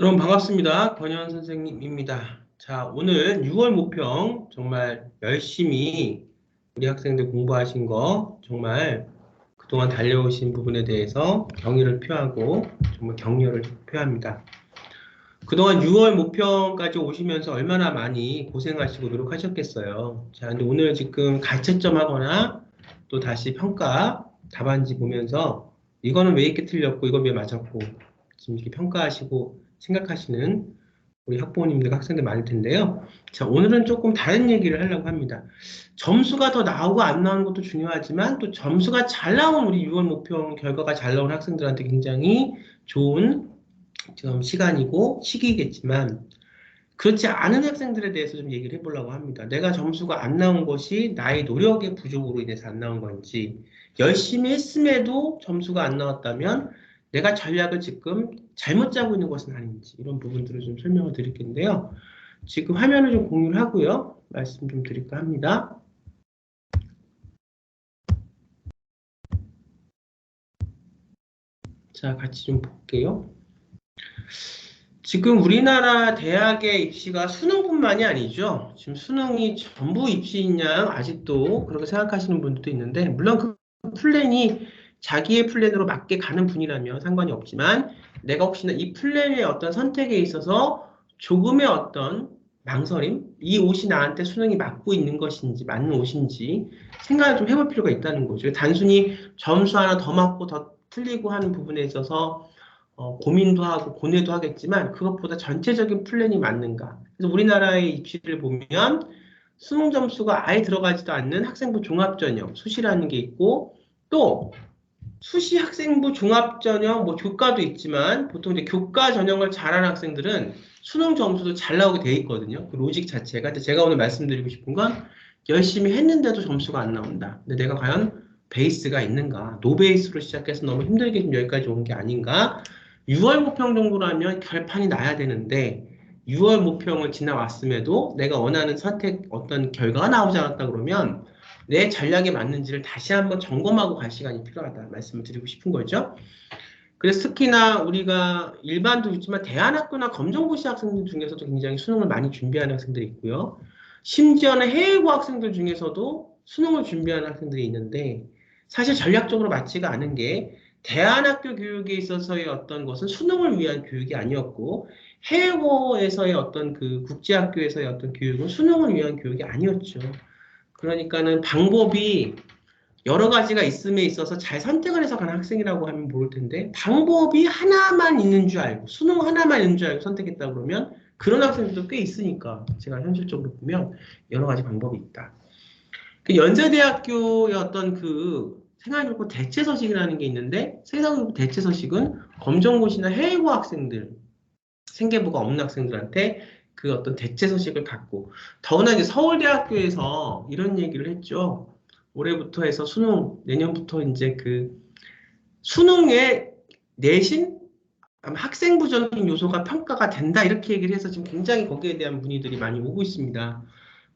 여러분 반갑습니다. 권현 선생님입니다. 자, 오늘 6월 모평 정말 열심히 우리 학생들 공부하신 거 정말 그동안 달려오신 부분에 대해서 경의를 표하고 정말 격려를 표합니다. 그동안 6월 모평까지 오시면서 얼마나 많이 고생하시고 노력하셨겠어요. 자, 근데 오늘 지금 가채점 하거나 또 다시 평가 답안지 보면서 이거는 왜 이렇게 틀렸고 이건 왜 맞았고 지금 이렇게 평가하시고 생각하시는 우리 학부모님들, 학생들 많을 텐데요. 자, 오늘은 조금 다른 얘기를 하려고 합니다. 점수가 더 나오고 안 나오는 것도 중요하지만 또 점수가 잘 나온 우리 6월 모평 결과가 잘 나온 학생들한테 굉장히 좋은 지금 시간이고 시기겠지만 그렇지 않은 학생들에 대해서 좀 얘기를 해보려고 합니다. 내가 점수가 안 나온 것이 나의 노력의 부족으로 인해서 안 나온 건지, 열심히 했음에도 점수가 안 나왔다면 내가 전략을 지금 잘못 짜고 있는 것은 아닌지, 이런 부분들을 좀 설명을 드릴 텐데요. 지금 화면을 좀 공유를 하고요. 말씀 좀 드릴까 합니다. 자, 같이 좀 볼게요. 지금 우리나라 대학의 입시가 수능뿐만이 아니죠. 지금 수능이 전부 입시인 양 아직도 그렇게 생각하시는 분들도 있는데, 물론 그 플랜이 자기의 플랜으로 맞게 가는 분이라면 상관이 없지만, 내가 혹시나 이 플랜의 어떤 선택에 있어서 조금의 어떤 망설임, 이 옷이 나한테 수능이 맞고 있는 것인지, 맞는 옷인지 생각을 좀 해볼 필요가 있다는 거죠. 단순히 점수 하나 더 맞고 더 틀리고 하는 부분에 있어서 고민도 하고 고뇌도 하겠지만 그것보다 전체적인 플랜이 맞는가. 그래서 우리나라의 입시를 보면 수능 점수가 아예 들어가지도 않는 학생부 종합전형 수시라는 게 있고 또 수시 학생부 종합전형 뭐 교과도 있지만 보통 이제 교과 전형을 잘하는 학생들은 수능 점수도 잘 나오게 돼 있거든요. 그 로직 자체가. 근데 제가 오늘 말씀드리고 싶은 건 열심히 했는데도 점수가 안 나온다. 근데 내가 과연 베이스가 있는가? 노베이스로 시작해서 너무 힘들게 좀 여기까지 온 게 아닌가? 6월 모평 정도라면 결판이 나야 되는데 6월 모평을 지나왔음에도 내가 원하는 선택 어떤 결과가 나오지 않았다 그러면 내 전략에 맞는지를 다시 한번 점검하고 갈 시간이 필요하다 말씀을 드리고 싶은 거죠. 그래서 특히나 우리가 일반도 있지만 대안학교나 검정고시 학생들 중에서도 굉장히 수능을 많이 준비하는 학생들이 있고요. 심지어는 해외고 학생들 중에서도 수능을 준비하는 학생들이 있는데 사실 전략적으로 맞지가 않은 게 대안학교 교육에 있어서의 어떤 것은 수능을 위한 교육이 아니었고 해외고에서의 어떤 그 국제학교에서의 어떤 교육은 수능을 위한 교육이 아니었죠. 그러니까는 방법이 여러 가지가 있음에 있어서 잘 선택을 해서 가는 학생이라고 하면 모를 텐데 방법이 하나만 있는 줄 알고 수능 하나만 있는 줄 알고 선택했다 그러면 그런 학생들도 꽤 있으니까 제가 현실적으로 보면 여러 가지 방법이 있다. 그 연세대학교의 어떤 그 생활교육 대체서식이라는 게 있는데 생활교육 대체서식은 검정고시나 해외고 학생들 생계부가 없는 학생들한테 그 어떤 대체서식을 갖고 더구나 이제 서울대학교에서 이런 얘기를 했죠. 올해부터 해서 수능, 내년부터 이제 그 수능의 내신 학생부적인 요소가 평가가 된다 이렇게 얘기를 해서 지금 굉장히 거기에 대한 문의들이 많이 오고 있습니다.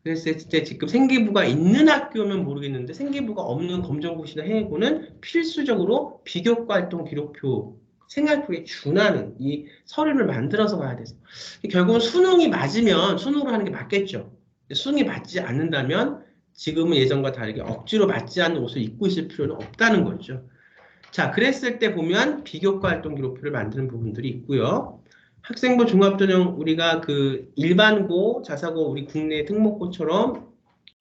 그래서 진짜 지금 생계부가 있는 학교면 모르겠는데 생계부가 없는 검정고시나 해외고는 필수적으로 비교과 활동 기록표 생활표에 준하는 이 서류를 만들어서 가야 돼서 결국은 수능이 맞으면 수능으로 하는 게 맞겠죠. 수능이 맞지 않는다면 지금은 예전과 다르게 억지로 맞지 않는 옷을 입고 있을 필요는 없다는 거죠. 자, 그랬을 때 보면 비교과 활동 기록표를 만드는 부분들이 있고요. 학생부 종합전형 우리가 그 일반고, 자사고 우리 국내 특목고처럼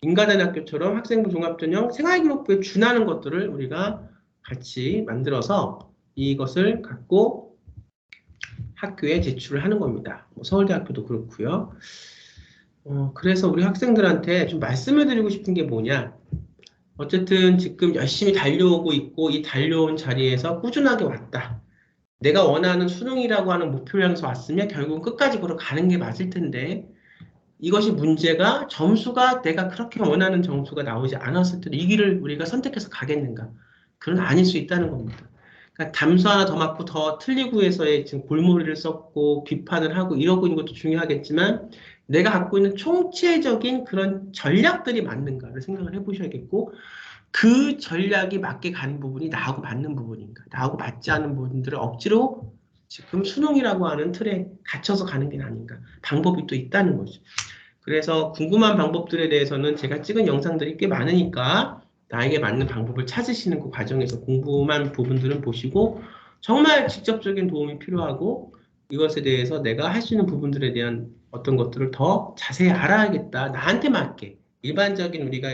인간대학교처럼 학생부 종합전형 생활기록부에 준하는 것들을 우리가 같이 만들어서 이것을 갖고 학교에 제출을 하는 겁니다. 뭐 서울대학교도 그렇고요. 그래서 우리 학생들한테 좀 말씀을 드리고 싶은 게 뭐냐. 어쨌든 지금 열심히 달려오고 있고 이 달려온 자리에서 꾸준하게 왔다. 내가 원하는 수능이라고 하는 목표를 향해서 왔으면 결국은 끝까지 걸어가는 게 맞을 텐데 이것이 문제가 점수가 내가 그렇게 원하는 점수가 나오지 않았을 때도 이 길을 우리가 선택해서 가겠는가? 그건 아닐 수 있다는 겁니다. 그러니까 담수 하나 더 맞고 더 틀리고 해서의 지금 골머리를 썼고 비판을 하고 이러고 있는 것도 중요하겠지만 내가 갖고 있는 총체적인 그런 전략들이 맞는가를 생각을 해보셔야겠고 그 전략이 맞게 가는 부분이 나하고 맞는 부분인가 나하고 맞지 않는 부분들을 억지로 지금 수능이라고 하는 틀에 갇혀서 가는 게 아닌가. 방법이 또 있다는 거죠. 그래서 궁금한 방법들에 대해서는 제가 찍은 영상들이 꽤 많으니까 나에게 맞는 방법을 찾으시는 그 과정에서 궁금한 부분들은 보시고 정말 직접적인 도움이 필요하고 이것에 대해서 내가 할 수 있는 부분들에 대한 어떤 것들을 더 자세히 알아야겠다. 나한테 맞게. 일반적인 우리가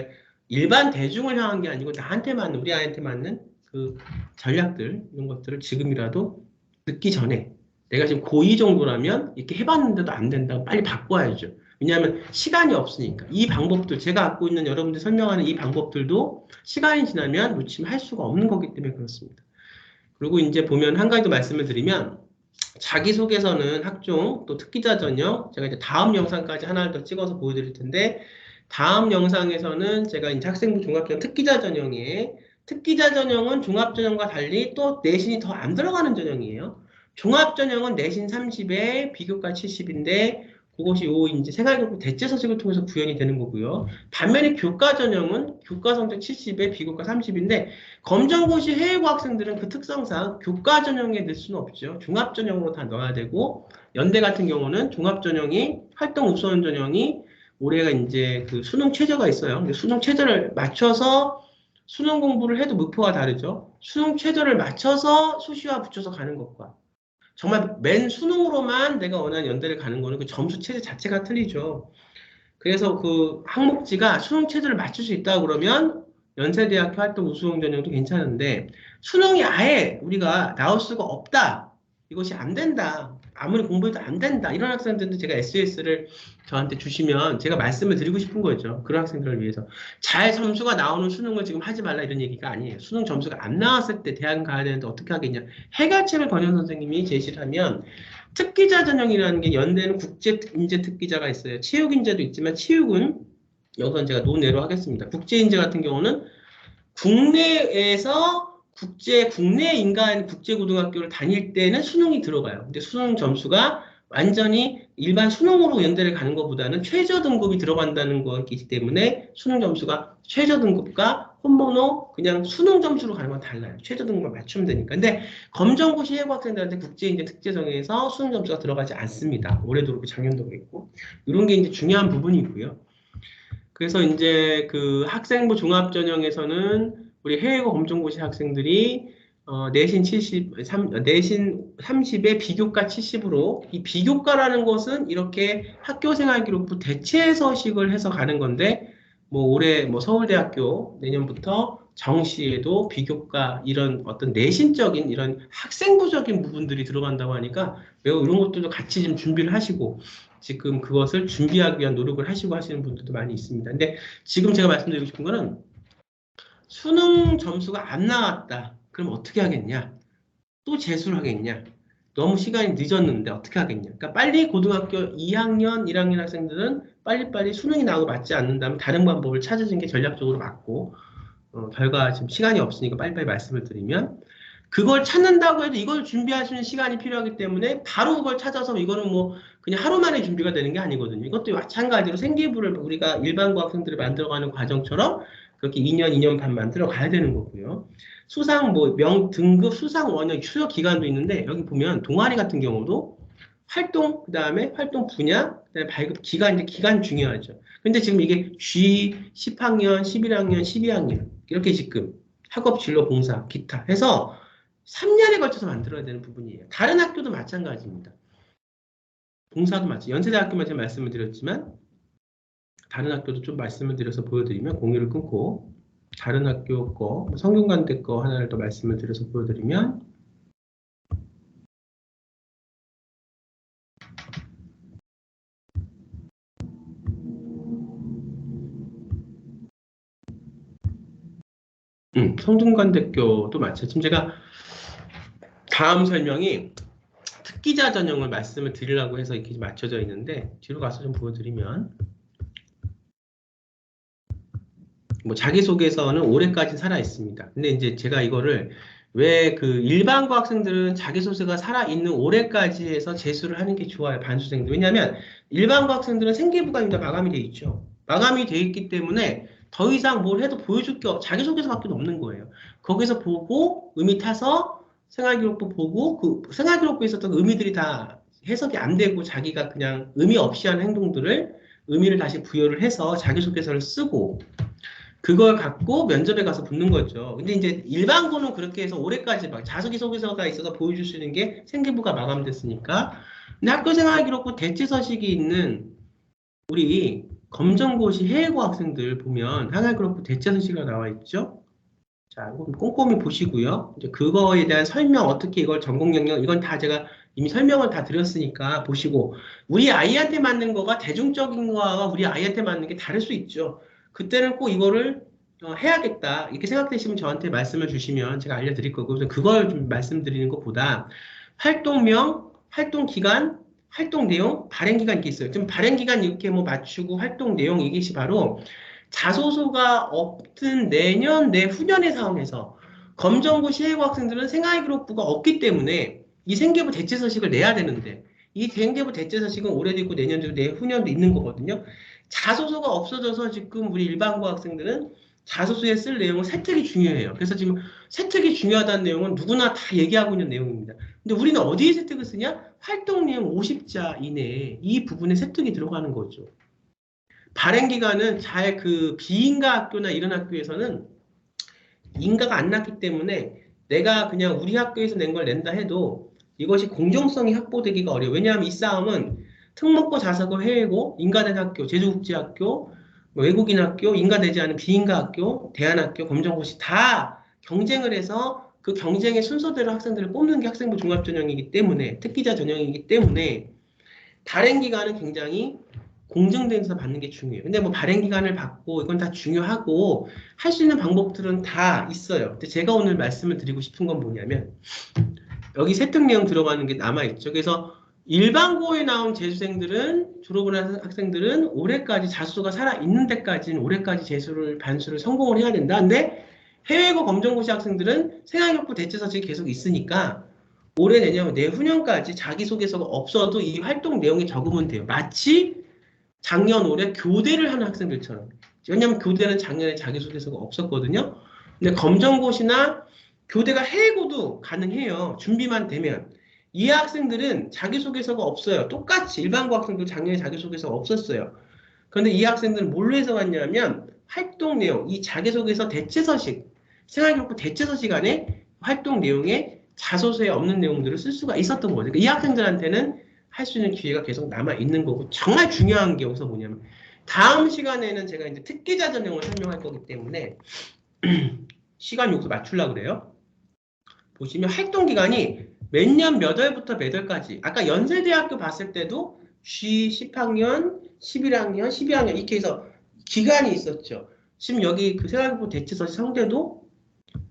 일반 대중을 향한 게 아니고 나한테 맞는, 우리 아이한테 맞는 그 전략들, 이런 것들을 지금이라도 듣기 전에 내가 지금 고2 정도라면 이렇게 해봤는데도 안 된다고 빨리 바꿔야죠. 왜냐하면 시간이 없으니까. 이 방법들, 제가 갖고 있는 여러분들 설명하는 이 방법들도 시간이 지나면 놓치면 할 수가 없는 거기 때문에 그렇습니다. 그리고 이제 보면 한 가지 더 말씀을 드리면 자기소개서는 학종, 또 특기자 전형, 제가 이제 다음 영상까지 하나를 더 찍어서 보여드릴 텐데 다음 영상에서는 제가 이제 학생부 종합형 특기자 전형에 특기자 전형은 종합전형과 달리 또 내신이 더 안 들어가는 전형이에요. 종합전형은 내신 30에 비교과 70인데 그것이 이제 생활교육 대체서식을 통해서 구현이 되는 거고요. 반면에 교과 전형은 교과 성적 70에 비교과 30인데 검정고시 해외고 학생들은 그 특성상 교과 전형에 넣을 수는 없죠. 종합 전형으로 다 넣어야 되고 연대 같은 경우는 종합 전형이 활동 우선 전형이 올해가 이제 그 수능 최저가 있어요. 근데 수능 최저를 맞춰서 수능 공부를 해도 목표가 다르죠. 수능 최저를 맞춰서 수시와 붙여서 가는 것과 정말 맨 수능으로만 내가 원하는 연대를 가는 거는 그 점수 체제 자체가 틀리죠. 그래서 그 항목지가 수능 체제를 맞출 수 있다 그러면 연세대학교 활동 우수형 전형도 괜찮은데 수능이 아예 우리가 나올 수가 없다. 이것이 안 된다. 아무리 공부해도 안 된다. 이런 학생들도 제가 SS를 저한테 주시면 제가 말씀을 드리고 싶은 거죠. 그런 학생들을 위해서. 잘 점수가 나오는 수능을 지금 하지 말라 이런 얘기가 아니에요. 수능 점수가 안 나왔을 때 대학 가야 되는데 어떻게 하겠냐. 해결책을 권현 선생님이 제시를 하면 특기자 전형이라는 게 연대는 국제 인재 특기자가 있어요. 체육 인재도 있지만 체육은 여기서 제가 논외로 하겠습니다. 국제 인재 같은 경우는 국내에서 국내 인간 국제고등학교를 다닐 때는 수능이 들어가요. 근데 수능 점수가 완전히 일반 수능으로 연대를 가는 것보다는 최저 등급이 들어간다는 거기 때문에 수능 점수가 최저 등급과 혼모노 그냥 수능 점수로 가는 건 달라요. 최저 등급을 맞추면 되니까. 근데 검정고시 해고 학생들한테 국제인재 특제정에서 수능 점수가 들어가지 않습니다. 올해도 그렇고 작년도 그랬고 이런 게 이제 중요한 부분이고요. 그래서 이제 그 학생부 종합전형에서는 우리 해외고 검정고시 학생들이 내신 30에 비교과 70으로 이 비교과라는 것은 이렇게 학교생활기록부 대체서식을 해서 가는 건데 뭐 올해 뭐 서울대학교 내년부터 정시에도 비교과 이런 어떤 내신적인 이런 학생부적인 부분들이 들어간다고 하니까 매우 이런 것들도 같이 좀 준비를 하시고 지금 그것을 준비하기 위한 노력을 하시고 하시는 분들도 많이 있습니다. 근데 지금 제가 말씀드리고 싶은 거는 수능 점수가 안 나왔다. 그럼 어떻게 하겠냐? 또 재수를 하겠냐? 너무 시간이 늦었는데 어떻게 하겠냐? 그러니까 빨리 고등학교 2학년, 1학년 학생들은 빨리빨리 수능이 나오고 맞지 않는다면 다른 방법을 찾으시는 게 전략적으로 맞고 결과 지금 시간이 없으니까 빨리빨리 말씀을 드리면 그걸 찾는다고 해도 이걸 준비하시는 시간이 필요하기 때문에 바로 그걸 찾아서 이거는 뭐 그냥 하루 만에 준비가 되는 게 아니거든요. 이것도 마찬가지로 생기부를 우리가 일반고 학생들이 만들어가는 과정처럼 그렇게 2년, 2년 반 만들어 가야 되는 거고요. 수상 뭐 등급 수상 원형 추적 기간도 있는데 여기 보면 동아리 같은 경우도 활동 그다음에 활동 분야 그다음에 발급 기간 기간 중요하죠. 근데 지금 이게 G 10학년, 11학년, 12학년 이렇게 지금 학업 진로 봉사 기타 해서 3년에 걸쳐서 만들어야 되는 부분이에요. 다른 학교도 마찬가지입니다. 봉사도 마찬가지. 연세대학교만 제가 말씀을 드렸지만 다른 학교도 좀 말씀을 드려서 보여드리면 공유를 끊고 다른 학교 거 성균관대 거 하나를 더 말씀을 드려서 보여드리면 성균관대교도 마찬가지. 지금 제가 다음 설명이 특기자 전형을 말씀을 드리려고 해서 이렇게 맞춰져 있는데 뒤로 가서 좀 보여드리면 뭐 자기소개서는 올해까지 살아 있습니다. 근데 이제 제가 이거를 왜 그 일반고 학생들은 자기소개가 살아있는 올해까지 해서 재수를 하는 게 좋아요. 반수생들. 왜냐하면 일반고 학생들은 생기부가 이제 마감이 돼 있죠. 마감이 돼 있기 때문에 더 이상 뭘 해도 보여줄 게 자기소개서밖에 없는 거예요. 거기서 보고 의미 타서 생활기록부 보고 그 생활기록부에 있었던 의미들이 다 해석이 안 되고 자기가 그냥 의미 없이 한 행동들을 의미를 다시 부여를 해서 자기소개서를 쓰고 그걸 갖고 면접에 가서 붙는 거죠. 근데 이제 일반고는 그렇게 해서 올해까지 막 자기소개서가 있어서 보여줄 수 있는 게 생기부가 마감됐으니까. 근데 학교생활기록부 대체서식이 있는 우리 검정고시 해외고 학생들 보면 생활기록부 대체서식이 나와 있죠. 자, 이거 꼼꼼히 보시고요. 이제 그거에 대한 설명, 어떻게 이걸 전공 영역, 이건 다 제가 이미 설명을 다 드렸으니까 보시고, 우리 아이한테 맞는 거가 대중적인 거와 우리 아이한테 맞는 게 다를 수 있죠. 그때는 꼭 이거를 해야겠다. 이렇게 생각되시면 저한테 말씀을 주시면 제가 알려드릴 거고, 그래서 그걸 좀 말씀드리는 것보다 활동명, 활동기간, 활동 내용, 발행기간 이렇게 있어요. 좀 발행기간 이렇게 뭐 맞추고 활동 내용 이것이 바로 자소서가 없든 내년, 내후년의 상황에서 검정고시 해외고 학생들은 생활기록부가 없기 때문에 이 생계부 대체서식을 내야 되는데 이 생계부 대체서식은 올해도 있고 내년도 있고 내후년도 있는 거거든요. 자소서가 없어져서 지금 우리 일반고 학생들은 자소서에 쓸 내용은 세특이 중요해요. 그래서 지금 세특이 중요하다는 내용은 누구나 다 얘기하고 있는 내용입니다. 근데 우리는 어디에 세특을 쓰냐? 활동 내용 50자 이내에 이 부분에 세특이 들어가는 거죠. 발행 기간은 잘 그 비인가 학교나 이런 학교에서는 인가가 안 났기 때문에 내가 그냥 우리 학교에서 낸 걸 낸다 해도 이것이 공정성이 확보되기가 어려워요. 왜냐하면 이 싸움은 특목고 자사고 해외고 인가된 학교, 제주국제학교, 외국인 학교, 인가되지 않은 비인가 학교, 대안학교, 검정고시 다 경쟁을 해서 그 경쟁의 순서대로 학생들을 뽑는 게 학생부 종합전형이기 때문에 특기자 전형이기 때문에 발행 기간은 굉장히 공정돼서 받는 게 중요해요. 근데 뭐 발행 기간을 받고 이건 다 중요하고 할 수 있는 방법들은 다 있어요. 근데 제가 오늘 말씀을 드리고 싶은 건 뭐냐면 여기 세특 내용 들어가는 게 남아있죠. 그래서 일반고에 나온 재수생들은 졸업을 한 학생들은 올해까지 자소서가 살아있는 데까지는 올해까지 재수를 반수를 성공을 해야 된다. 근데 해외고 검정고시 학생들은 생활기록부 대체서식이 계속 있으니까 올해 내년 내후년까지 자기소개서가 없어도 이 활동 내용에 적으면 돼요. 마치 작년 올해 교대를 하는 학생들처럼. 왜냐하면 교대는 작년에 자기소개서가 없었거든요. 근데 검정고시나 교대가 해고도 가능해요. 준비만 되면. 이 학생들은 자기소개서가 없어요. 똑같이 일반고 학생도 작년에 자기소개서가 없었어요. 그런데 이 학생들은 뭘로 해석하냐면 활동 내용, 이 자기소개서 대체서식, 생활기록부 대체서식 안에 활동 내용에 자소서에 없는 내용들을 쓸 수가 있었던 거죠. 그러니까 이 학생들한테는 할 수 있는 기회가 계속 남아 있는 거고 정말 중요한 게 여기서 뭐냐면 다음 시간에는 제가 이제 특기자 전형을 설명할 거기 때문에 시간 여기서 맞추려고 그래요. 보시면 활동 기간이 몇 년 몇 월부터 몇 월까지 아까 연세대학교 봤을 때도 G 10학년, 11학년, 12학년 이렇게 해서 기간이 있었죠. 지금 여기 그 생활기록부 대체서식 상대도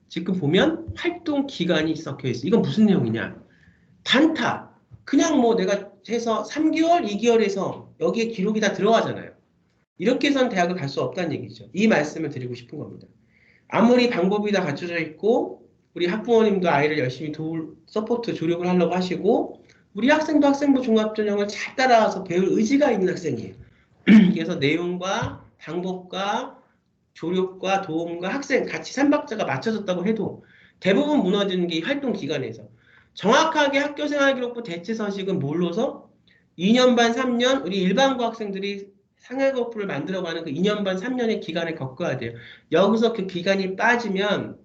지금 보면 활동 기간이 섞여 있어. 이건 무슨 내용이냐? 단타. 그냥 뭐 내가 해서 3개월, 2개월에서 여기에 기록이 다 들어가잖아요. 이렇게 해서는 대학을 갈 수 없다는 얘기죠. 이 말씀을 드리고 싶은 겁니다. 아무리 방법이 다 갖춰져 있고 우리 학부모님도 아이를 열심히 도울 서포트 조력을 하려고 하시고 우리 학생도 학생부 종합전형을 잘 따라와서 배울 의지가 있는 학생이에요. 그래서 내용과 방법과 조력과 도움과 학생 같이 삼박자가 맞춰졌다고 해도 대부분 무너지는 게 이 활동 기간에서 정확하게 학교생활기록부 대체서식은 뭘로서 2년 반 3년 우리 일반고 학생들이 생활기록부를 만들어가는 그 2년 반 3년의 기간을 겪어야 돼요. 여기서 그 기간이 빠지면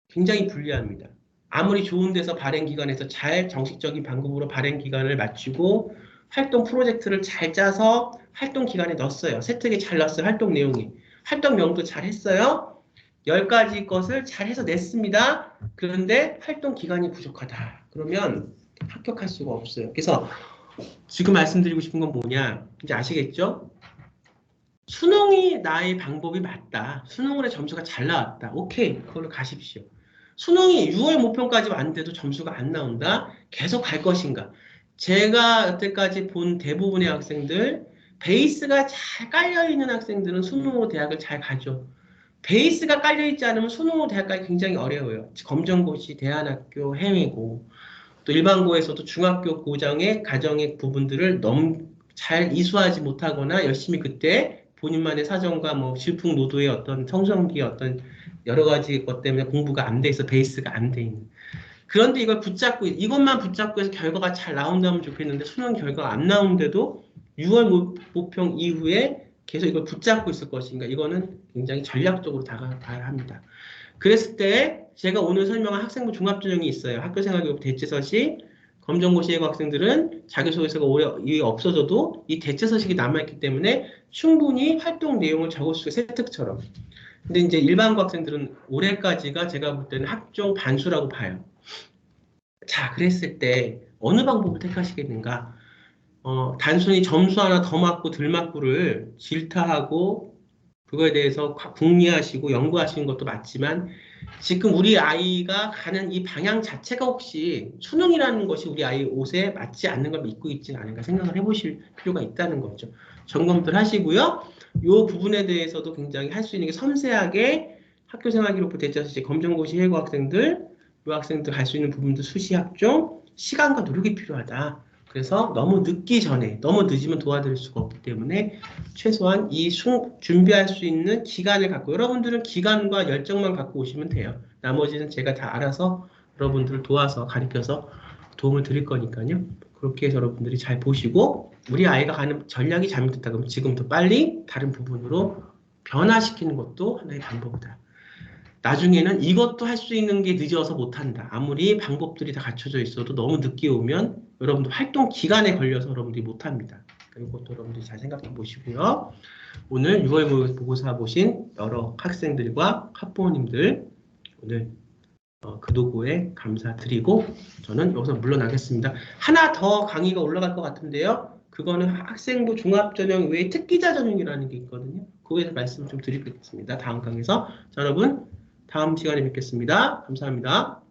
굉장히 불리합니다. 아무리 좋은 데서 발행 기간에서 잘 정식적인 방법으로 발행 기간을 맞추고 활동 프로젝트를 잘 짜서 활동 기간에 넣었어요. 세특에 잘 넣었어요. 활동 내용이. 활동명도 잘 했어요. 10가지 것을 잘 해서 냈습니다. 그런데 활동 기간이 부족하다. 그러면 합격할 수가 없어요. 그래서 지금 말씀드리고 싶은 건 뭐냐. 이제 아시겠죠? 수능이 나의 방법이 맞다. 수능으로 점수가 잘 나왔다. 오케이. 그걸로 가십시오. 수능이 6월 모평까지 왔는데도 점수가 안 나온다? 계속 갈 것인가? 제가 여태까지 본 대부분의 학생들, 베이스가 잘 깔려있는 학생들은 수능으로 대학을 잘 가죠. 베이스가 깔려있지 않으면 수능으로 대학 가기 굉장히 어려워요. 검정고시, 대안학교, 해외고, 또 일반고에서도 중학교 고정의 가정의 부분들을 너무 잘 이수하지 못하거나 열심히 그때 본인만의 사정과 뭐 질풍노도의 어떤 성성기의 어떤 여러 가지 것 때문에 공부가 안 돼 있어 베이스가 안 돼 있는. 그런데 이걸 붙잡고, 이것만 붙잡고 해서 결과가 잘 나온다면 좋겠는데, 수능 결과가 안 나오는데도 6월 모평 이후에 계속 이걸 붙잡고 있을 것인가. 이거는 굉장히 전략적으로 다가가야 합니다. 그랬을 때 제가 오늘 설명한 학생부 종합전형이 있어요. 학교생활교육 대체서식, 검정고시 예고 학생들은 자기소개서가 오래 이게 없어져도 이 대체서식이 남아있기 때문에 충분히 활동 내용을 적을 수 있어요. 세특처럼. 근데 이제 일반고 학생들은 올해까지가 제가 볼 때는 학종 반수라고 봐요. 자, 그랬을 때 어느 방법을 택하시겠는가? 단순히 점수 하나 더 맞고 덜 맞고를 질타하고 그거에 대해서 궁리하시고 연구하시는 것도 맞지만 지금 우리 아이가 가는 이 방향 자체가 혹시 수능이라는 것이 우리 아이 옷에 맞지 않는 걸 믿고 있지는 않은가 생각을 해보실 필요가 있다는 거죠. 점검들 하시고요. 이 부분에 대해서도 굉장히 할 수 있는 게 섬세하게 학교생활기록부 대체서 검정고시 해고 학생들, 이 학생들 갈 수 있는 부분도 수시 학종, 시간과 노력이 필요하다. 그래서 너무 늦기 전에, 너무 늦으면 도와드릴 수가 없기 때문에 최소한 이 준비할 수 있는 기간을 갖고, 여러분들은 기간과 열정만 갖고 오시면 돼요. 나머지는 제가 다 알아서 여러분들을 도와서 가르쳐서 도움을 드릴 거니까요. 그렇게 해서 여러분들이 잘 보시고, 우리 아이가 가는 전략이 잘못됐다 그러면 지금부터 빨리 다른 부분으로 변화시키는 것도 하나의 방법이다. 나중에는 이것도 할 수 있는 게 늦어서 못한다. 아무리 방법들이 다 갖춰져 있어도 너무 늦게 오면 여러분들 활동 기간에 걸려서 여러분들이 못합니다. 이것도 여러분들이 잘 생각해 보시고요. 오늘 6월 모의고사 보신 여러 학생들과 학부모님들 오늘 그 도구에 감사드리고 저는 여기서 물러나겠습니다. 하나 더 강의가 올라갈 것 같은데요. 그거는 학생부 종합전형 외에 특기자 전형이라는 게 있거든요. 그거에 대해서 말씀 좀 드리겠습니다. 다음 강의에서. 자, 여러분 다음 시간에 뵙겠습니다. 감사합니다.